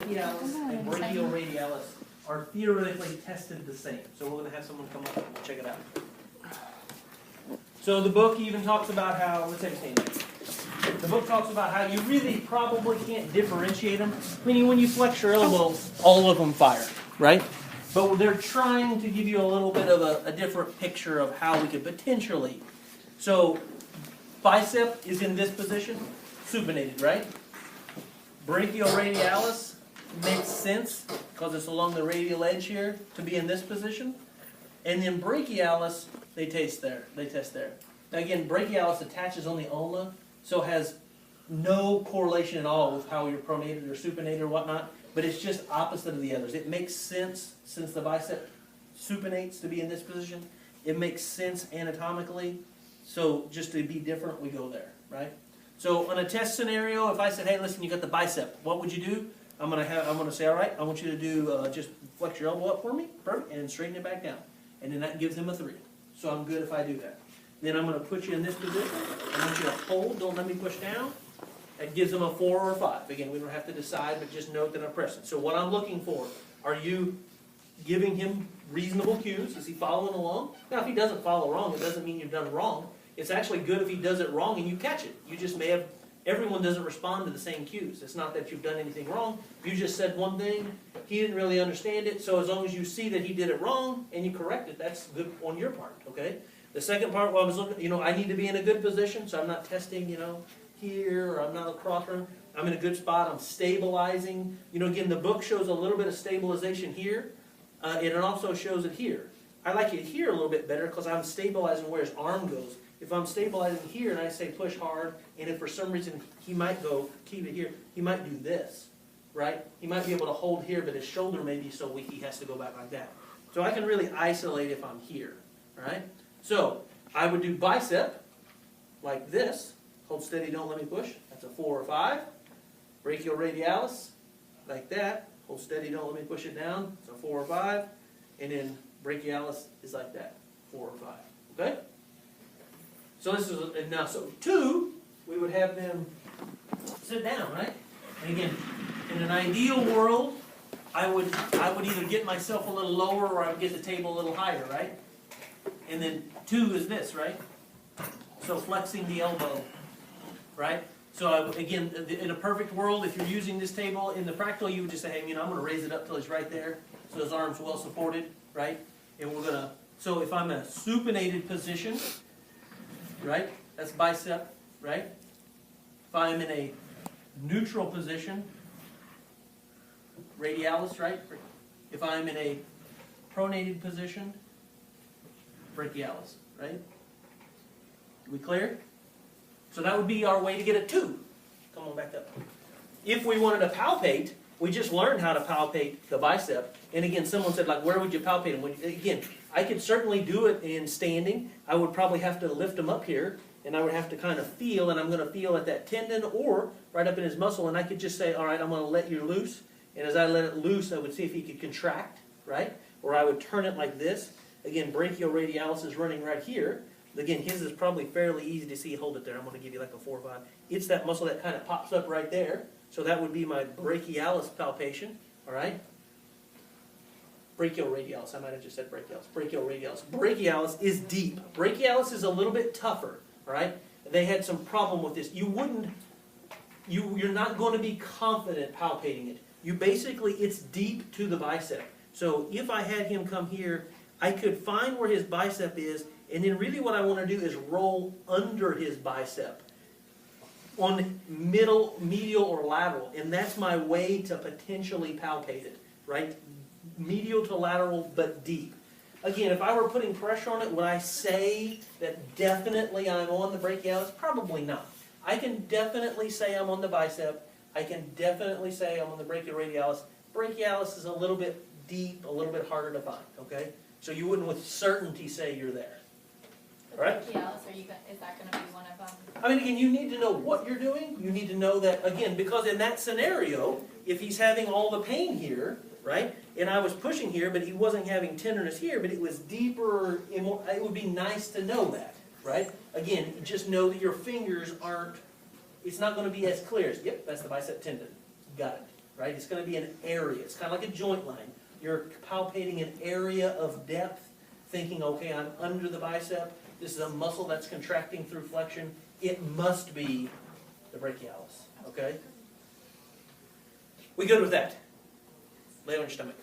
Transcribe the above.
brachialis and brachioradialis are theoretically tested the same. So we're going to have someone come up and check it out. So the book even talks about how, let's say the book talks about how you really probably can't differentiate them. Meaning when you flex your elbow, all of them fire, right? But they're trying to give you a little bit of a different picture of how we could potentially. So bicep is in this position, supinated, right? Brachioradialis makes sense because it's along the radial edge here to be in this position. And then brachialis, they test there. Now again, brachialis attaches on the ulna, so has no correlation at all with how you're pronated or supinated or whatnot, but it's just opposite of the others. It makes sense since the bicep supinates to be in this position. It makes sense anatomically, so just to be different, we go there, right? So on a test scenario, if I said, hey, listen, you got the bicep, what would you do? I'm gonna say, all right, I want you to do just flex your elbow up for me, perfect, and straighten it back down. And then that gives him a 3. So I'm good if I do that. Then I'm going to put you in this position. I want you to hold, don't let me push down. That gives him a 4 or a 5. Again, we don't have to decide, but just note that I'm pressing. So what I'm looking for, are you giving him reasonable cues? Is he following along? Now, if he doesn't follow wrong, it doesn't mean you've done wrong. It's actually good if he does it wrong and you catch it. You just may have, everyone doesn't respond to the same cues. It's not that you've done anything wrong. You just said one thing, he didn't really understand it, so as long as you see that he did it wrong and you correct it, that's good on your part, okay? The second part, well, I was looking, I need to be in a good position, so I'm not testing, here, or I'm not across from him. I'm in a good spot, I'm stabilizing. Again, the book shows a little bit of stabilization here, and it also shows it here. I like it here a little bit better because I'm stabilizing where his arm goes. If I'm stabilizing here and I say push hard, and if for some reason he might go, keep it here, he might do this, right? He might be able to hold here, but his shoulder may be so weak he has to go back like that. So I can really isolate if I'm here, right? So I would do bicep like this. Hold steady, don't let me push. That's a 4 or 5. Brachioradialis like that. Hold steady, don't let me push it down. It's a 4 or 5. And then brachialis is like that, 4 or 5. Okay? So this is, and now, so 2, we would have them sit down, right? And again, in an ideal world, I would either get myself a little lower or I would get the table a little higher, right? And then 2 is this, right? So flexing the elbow, right? So again, in a perfect world, if you're using this table in the practical, you would just say, hey, I'm going to raise it up till he's right there, so his arm's well supported, right? And we're going to, so if I'm in a supinated position, right? That's bicep, right? If I'm in a neutral position, radialis, right? If I'm in a pronated position, brachialis, right? We clear? So that would be our way to get a 2. Come on back up. If we wanted to palpate, we just learned how to palpate the bicep. And again, someone said, like, where would you palpate them? Again, I could certainly do it in standing. I would probably have to lift them up here, and I would have to kind of feel, and I'm going to feel at that tendon or right up in his muscle, and I could just say, all right, I'm going to let you loose. And as I let it loose, I would see if he could contract, right? Or I would turn it like this. Again, brachioradialis is running right here. Again, his is probably fairly easy to see. Hold it there. I'm going to give you like a 4 or 5. It's that muscle that kind of pops up right there. So that would be my brachialis palpation, all right? Brachioradialis. I might have just said brachialis. Brachioradialis. Brachialis is deep. Brachialis is a little bit tougher, all right? They had some problem with this. You're not going to be confident palpating it. It's deep to the bicep. So if I had him come here, I could find where his bicep is, and then really what I want to do is roll under his bicep on medial or lateral, and that's my way to potentially palpate it, right? Medial to lateral, but deep. Again, if I were putting pressure on it, would I say that definitely I'm on the brachialis? Probably not. I can definitely say I'm on the bicep. I can definitely say I'm on the brachioradialis. Brachialis is a little bit deep, a little bit harder to find, okay? So you wouldn't with certainty say you're there. The right? brachialis, is that going to be one of them? I mean, again, you need to know what you're doing. You need to know that, again, because in that scenario, if he's having all the pain here, right, and I was pushing here, but he wasn't having tenderness here, but it was deeper, it would be nice to know that, right? Again, just know that your fingers aren't, it's not going to be as clear as, yep, that's the bicep tendon. Got it. right? It's gonna be an area. It's kind of like a joint line. You're palpating an area of depth, thinking, okay, I'm under the bicep. This is a muscle that's contracting through flexion. It must be the brachialis, okay? We good with that? Lay on your stomach.